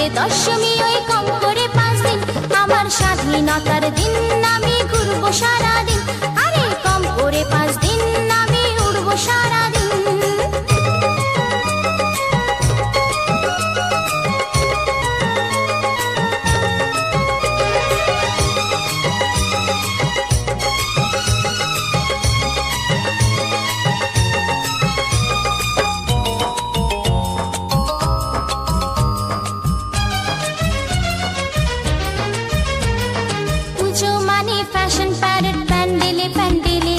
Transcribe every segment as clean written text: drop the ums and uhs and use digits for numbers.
থেকে দশমী ওই কম করে 5 দিন, আমার স্বাধীনতার দিন আমি ঘুরবো সারাদিন। আরে কম করে 5 দিন আমি উড়বো সারাদিন। পুজো মানে ফ্যাশন প্যারেড, প্যান্ডেলে প্যান্ডেলে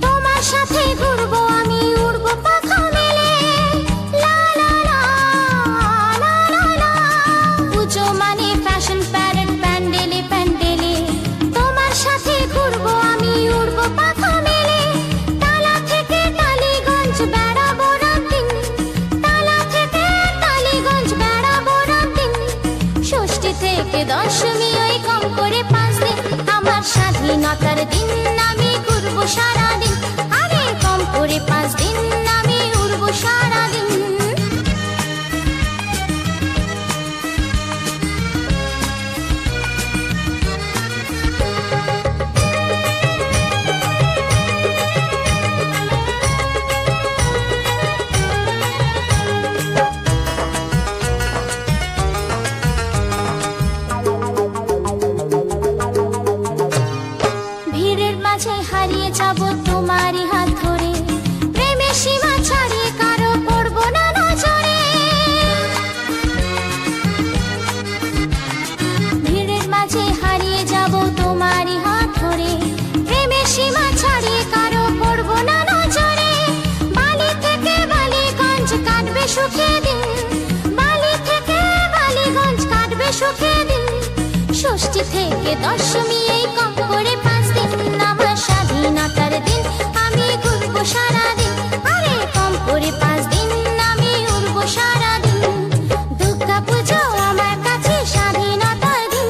তোমার সাথে ঘুরবো আমি, উড়বো পাখা মেলে। লা লা লা লা লা লা। পুজো মানে ফ্যাশন প্যারেড, প্যান্ডেলে প্যান্ডেলে তোমার সাথে ঘুরবো আমি, উড়বো পাখা মেলে। তালা থেকে টালিগঞ্জ বেড়াবো রাতদিন, তালা থেকে টালিগঞ্জ বেড়াবো রাতদিন। ষষ্ঠী থেকে দশমী ওই কম করে 5 দিন, আমার স্বাধীনতার দিন আমি ঘুরবো সারাদিন। আরে কম করে 5 দিন আমি উড়বো সারাদিন। ভিড়ের মাঝে হারিয়ে যাব তোমারই হাত ধরে, প্রেমের সীমা ছাড়িয়ে কারো পড়বো না নজরে। ভিড়ের মাঝে হারিয়ে যাব তোমারই হাত ধরে, প্রেমের সীমা ছাড়িয়ে কারো পড়বো না নজরে। বালি থেকে বালিগঞ্জ কাটবে সুখে দিন, বালি থেকে বালিগঞ্জ কাটবে সুখে দিন। ষষ্ঠী থেকে দশমী এই কম করে 5 দিন, আমার স্বাধীনতার দিন আমি ঘুরবো সারাদিন। আরে কম করে 5 দিন আমি উড়বো সারাদিন। দুর্গা পুজো আমার কাছে স্বাধীনতার দিন,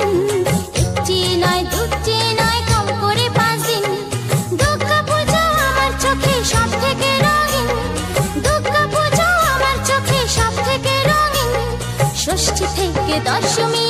একটি নয় দুটি নয় কম করে 5 দিন। দুর্গা পুজো আমার চোখে সব থেকে রঙিন, দুর্গা পুজো আমার চোখে সব থেকে রঙিন। ষষ্ঠী থেকে দশমী